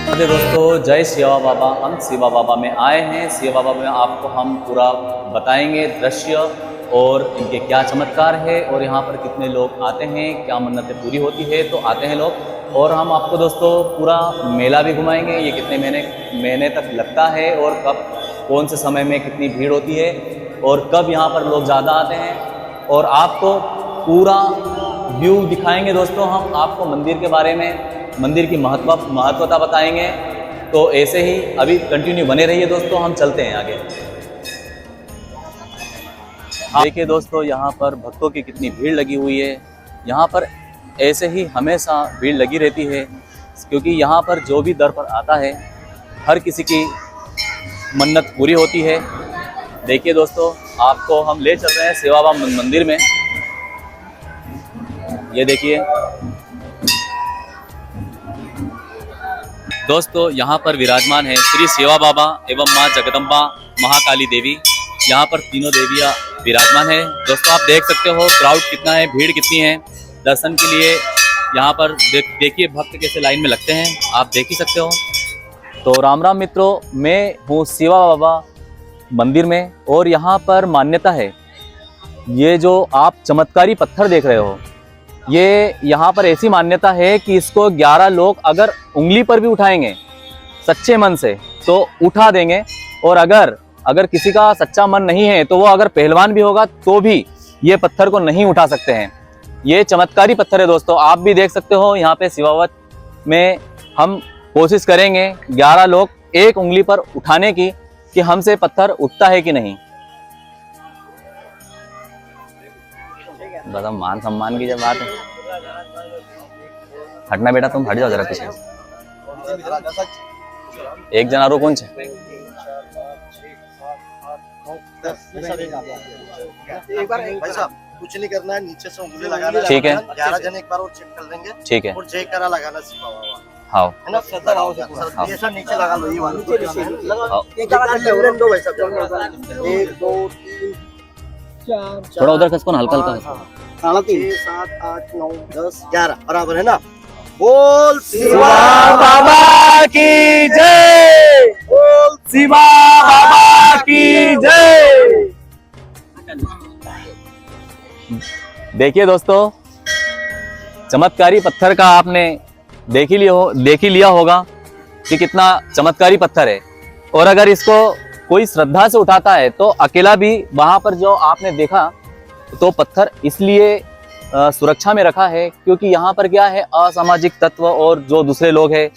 नमस्ते दोस्तों, जय सेवा बाबा। हम सेवा बाबा में आए हैं। सेवा बाबा में आपको हम पूरा बताएंगे दृश्य और इनके क्या चमत्कार है और यहाँ पर कितने लोग आते हैं, क्या मन्नतें पूरी होती है तो आते हैं लोग। और हम आपको दोस्तों पूरा मेला भी घुमाएंगे, ये कितने महीने तक लगता है और कब कौन से समय में कितनी भीड़ होती है और कब यहाँ पर लोग ज़्यादा आते हैं, और आपको पूरा व्यू दिखाएंगे दोस्तों। हम आपको मंदिर के बारे में, मंदिर की महत्वता बताएंगे। तो ऐसे ही अभी कंटिन्यू बने रहिए दोस्तों, हम चलते हैं आगे। देखिए दोस्तों, यहाँ पर भक्तों की कितनी भीड़ लगी हुई है। यहाँ पर ऐसे ही हमेशा भीड़ लगी रहती है, क्योंकि यहाँ पर जो भी दर पर आता है हर किसी की मन्नत पूरी होती है। देखिए दोस्तों, आपको हम ले चल रहे हैं सेवा बाबा मंदिर में। ये देखिए दोस्तों, यहाँ पर विराजमान है श्री सेवा बाबा एवं माँ जगदम्बा महाकाली देवी। यहाँ पर तीनों देवियाँ विराजमान है। दोस्तों आप देख सकते हो क्राउड कितना है, भीड़ कितनी है दर्शन के लिए। यहाँ पर देखिए भक्त कैसे लाइन में लगते हैं, आप देख ही सकते हो। तो राम राम मित्रों, मैं हूँ सेवा बाबा मंदिर में और यहाँ पर मान्यता है, ये जो आप चमत्कारी पत्थर देख रहे हो, ये यहाँ पर ऐसी मान्यता है कि इसको 11 लोग अगर उंगली पर भी उठाएंगे सच्चे मन से तो उठा देंगे। और अगर किसी का सच्चा मन नहीं है तो वो अगर पहलवान भी होगा तो भी ये पत्थर को नहीं उठा सकते हैं। ये चमत्कारी पत्थर है दोस्तों, आप भी देख सकते हो। यहाँ पे शिवावत में हम कोशिश करेंगे 11 लोग एक उंगली पर उठाने की, कि हमसे पत्थर उठता है कि नहीं। दादा मान सम्मान की जब बात है, हटना बेटा, तुम हट जाओ जरा पीछे। एक जना रो कौन से एक बार भाई साहब कुछ नहीं करना है, नीचे से उंगली लगाना है। ठीक है, 11 जन एक बार और चेक कर लेंगे। ठीक है, और जयकारा लगाना सिखाओ। हाँ है ना, श्रद्धा भाव से पूरा ऐसा नीचे लगा लो। ये वाला हाँ। एक दो भाई साहब, 1 2 3 4 थोड़ा उधर खसको ना, हल्का हल्का। 6 7 8 9 10 11 बराबर है ना। बोल शिवा बाबा की जय, बोल शिवा बाबा की जय। देखिए दोस्तों, चमत्कारी पत्थर का आपने देख ही लिया होगा कि कितना चमत्कारी पत्थर है। और अगर इसको कोई श्रद्धा से उठाता है तो अकेला भी, वहां पर जो आपने देखा तो पत्थर इसलिए सुरक्षा में रखा है क्योंकि यहाँ पर क्या है, असामाजिक तत्व और जो दूसरे लोग हैं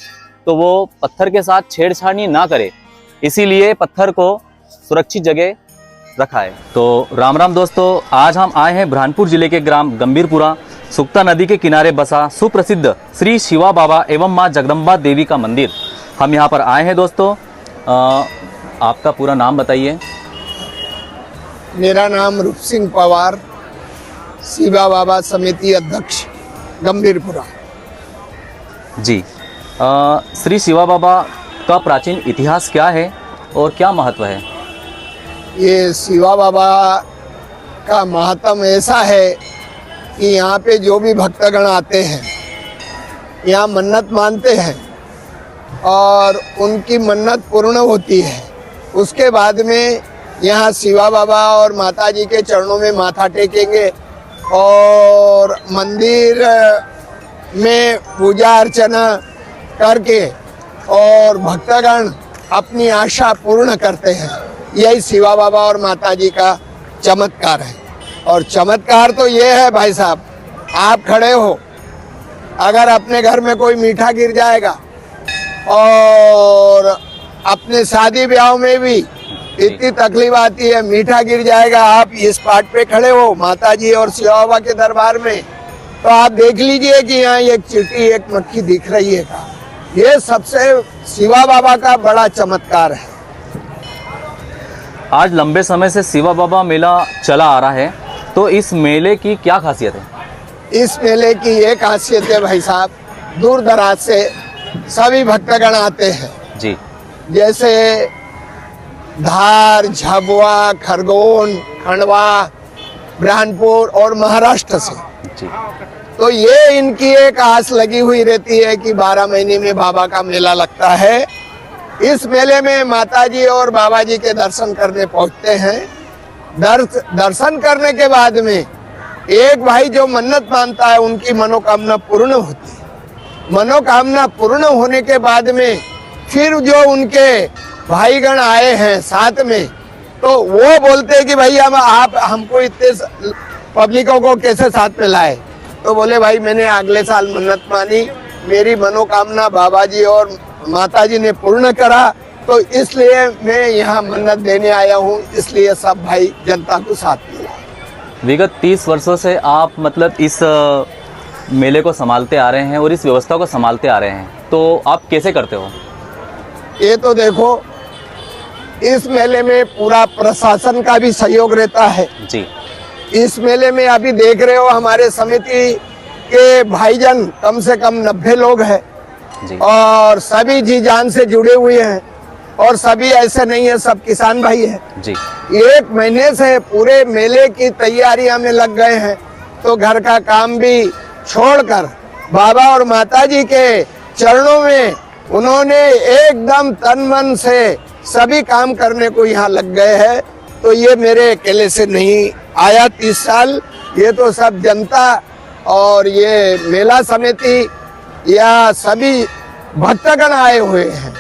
तो वो पत्थर के साथ छेड़छाड़ी ना करे, इसीलिए पत्थर को सुरक्षित जगह रखा है। तो राम राम दोस्तों, आज हम आए हैं बुरहानपुर जिले के ग्राम गंभीरपुरा, सुक्ता नदी के किनारे बसा सुप्रसिद्ध श्री शिवा बाबा एवं माँ जगदम्बा देवी का मंदिर। हम यहाँ पर आए हैं दोस्तों। आपका पूरा नाम बताइए। मेरा नाम रूप सिंह पवार, शिवा बाबा समिति अध्यक्ष गंभीरपुरा जी। श्री शिवा बाबा का प्राचीन इतिहास क्या है और क्या महत्व है? ये शिवा बाबा का महात्म ऐसा है कि यहाँ पे जो भी भक्तगण आते हैं, यहाँ मन्नत मानते हैं और उनकी मन्नत पूर्ण होती है। उसके बाद में यहाँ शिवा बाबा और माता जी के चरणों में माथा टेकेंगे और मंदिर में पूजा अर्चना करके और भक्तगण अपनी आशा पूर्ण करते हैं। यही शिवा बाबा और माता जी का चमत्कार है। और चमत्कार तो ये है भाई साहब, आप खड़े हो, अगर अपने घर में कोई मीठा गिर जाएगा, और अपने शादी ब्याह में भी इतनी तकलीफ आती है, मीठा गिर जाएगा, आप इस पार्ट पे खड़े हो माता जी और शिवा बाबा के दरबार में, तो आप देख लीजिए कि यहाँ एक चींटी एक मक्खी दिख रही है का। ये सबसे शिवा बाबा का बड़ा चमत्कार है। आज लंबे समय से शिवा बाबा मेला चला आ रहा है, तो इस मेले की क्या खासियत है? इस मेले की ये खासियत है भाई साहब, दूर दराज से सभी भक्तगण आते हैं जी। जैसे धार, झाबुआ, खरगोन, खंडवा, बुरहानपुर और महाराष्ट्र से। जी। तो ये इनकी एक आस लगी हुई रहती है कि 12 महीने में बाबा का मेला लगता है। इस मेले में माताजी और बाबा जी के दर्शन करने पहुंचते हैं। दर्शन करने के बाद में एक भाई जो मन्नत मानता है उनकी मनोकामना पूर्ण होती है। मनोकामना पूर्ण होने के बाद में फिर जो उनके भाईगण आए हैं साथ में, तो वो बोलते हैं कि भाई आप हमको इतने पब्लिकों को कैसे साथ में लाए। तो बोले भाई मैंने अगले साल मन्नत मानी, मेरी मनोकामना बाबा जी और माताजी ने पूर्ण करा, तो इसलिए मैं यहाँ मन्नत देने आया हूँ। इसलिए सब भाई जनता को साथ मिला। विगत 30 वर्षों से आप मतलब इस मेले को संभालते आ रहे हैं और इस व्यवस्था को संभालते आ रहे हैं, तो आप कैसे करते हो? ये तो देखो, इस मेले में पूरा प्रशासन का भी सहयोग रहता है जी। इस मेले में अभी देख रहे हो हमारे समिति के भाईजन कम से कम 90 लोग हैं जी। और सभी जी जान से जुड़े हुए हैं, और सभी ऐसे नहीं है, सब किसान भाई हैं जी। 1 महीने से पूरे मेले की तैयारियां में लग गए हैं। तो घर का काम भी छोड़कर बाबा और माताजी के चरणों में उन्होंने एकदम तन मन से सभी काम करने को यहाँ लग गए हैं। तो ये मेरे अकेले से नहीं आया 30 साल, ये तो सब जनता और ये मेला समिति या सभी भक्तगण आए हुए हैं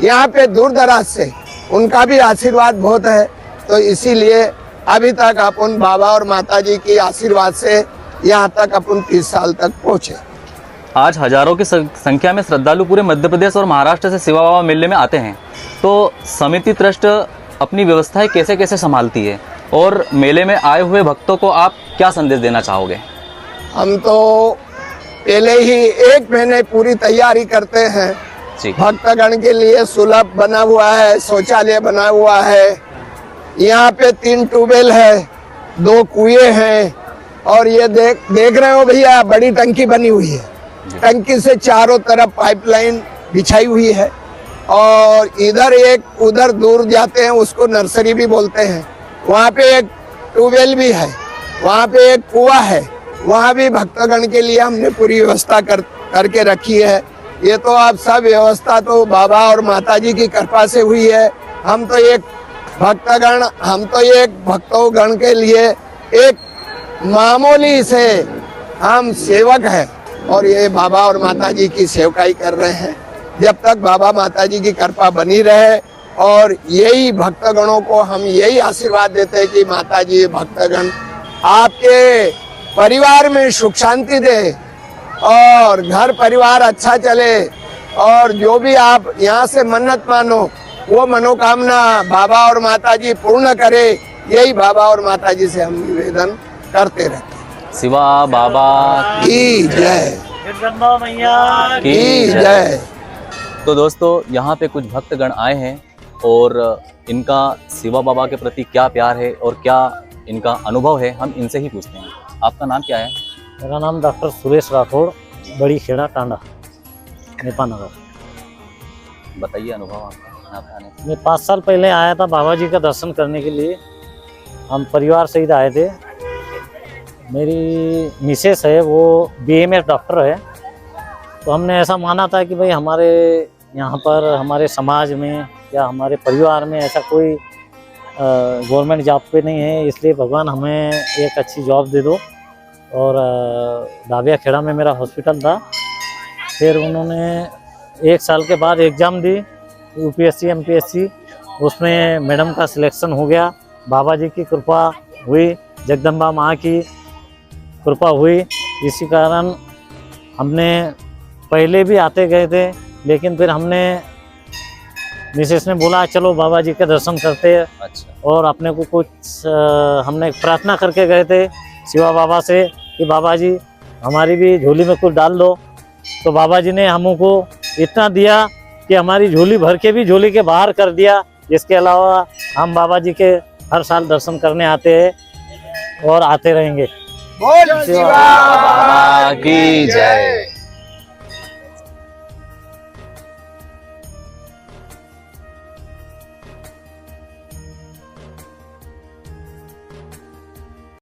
यहाँ पे दूर दराज से, उनका भी आशीर्वाद बहुत है। तो इसीलिए अभी तक अपन बाबा और माताजी की आशीर्वाद से यहाँ तक अपन 30 साल तक पहुँचे। आज हजारों की संख्या में श्रद्धालु पूरे मध्य प्रदेश और महाराष्ट्र से सेवा बाबा मेले में आते हैं, तो समिति ट्रस्ट अपनी व्यवस्थाएं कैसे कैसे संभालती है और मेले में आए हुए भक्तों को आप क्या संदेश देना चाहोगे? हम तो पहले ही 1 महीने पूरी तैयारी करते हैं जी। भक्तगण के लिए सुलभ बना हुआ है, शौचालय बना हुआ है, यहाँ पे 3 ट्यूबवेल है, 2 कुएं हैं, और ये देख रहे हो भैया बड़ी टंकी बनी हुई है। टंकी से चारों तरफ पाइपलाइन बिछाई हुई है, और इधर एक उधर दूर जाते हैं उसको नर्सरी भी बोलते हैं, वहाँ पे एक ट्यूबवेल भी है, वहाँ पे एक कुआं है, वहाँ भी भक्तगण के लिए हमने पूरी व्यवस्था करके रखी है। ये तो आप सब व्यवस्था तो बाबा और माताजी की कृपा से हुई है। हम तो एक भक्तों के लिए एक मामूली से हम सेवक हैं, और ये बाबा और माताजी की सेवकाई कर रहे हैं। जब तक बाबा माताजी की कृपा बनी रहे, और यही भक्तगणों को हम यही आशीर्वाद देते हैं कि माताजी भक्तगण आपके परिवार में सुख शांति दे और घर परिवार अच्छा चले, और जो भी आप यहाँ से मन्नत मानो वो मनोकामना बाबा और माताजी पूर्ण करे। यही बाबा और माताजी से हम निवेदन करते रहते हैं। शिवा बाबा की जय, जगदम्बा मैया की जय। तो दोस्तों, यहाँ पे कुछ भक्तगण आए हैं और इनका शिवा बाबा के प्रति क्या प्यार है और क्या इनका अनुभव है, हम इनसे ही पूछते हैं। आपका नाम क्या है? मेरा नाम डॉक्टर सुरेश राठौड़, बड़ी खेड़ा टांडा, नेपा नगर। बताइए अनुभव आपका यहाँ पे आने से। मैं 5 साल पहले आया था बाबा जी का दर्शन करने के लिए। हम परिवार सहित आए थे। मेरी मिसेस है वो BMS डॉक्टर है, तो हमने ऐसा माना था कि भाई हमारे यहाँ पर हमारे समाज में या हमारे परिवार में ऐसा कोई गवर्नमेंट जॉब पे नहीं है, इसलिए भगवान हमें एक अच्छी जॉब दे दो। और दाबिया खेड़ा में मेरा हॉस्पिटल था। फिर उन्होंने 1 साल के बाद एग्ज़ाम दी UPSC MPSC, उसमें मैडम का सिलेक्शन हो गया। बाबा जी की कृपा हुई, जगदम्बा माँ की कृपा हुई। इसी कारण हमने पहले भी आते गए थे, लेकिन फिर हमने मिसेस ने बोला चलो बाबा जी के दर्शन करते हैं। अच्छा। और अपने को कुछ हमने प्रार्थना करके गए थे शिवा बाबा से कि बाबा जी हमारी भी झोली में कुछ डाल दो। तो बाबा जी ने हमको इतना दिया कि हमारी झोली भर के भी झोली के बाहर कर दिया। इसके अलावा हम बाबा जी के हर साल दर्शन करने आते हैं और आते रहेंगे। बोल शिवा बाबा की जय।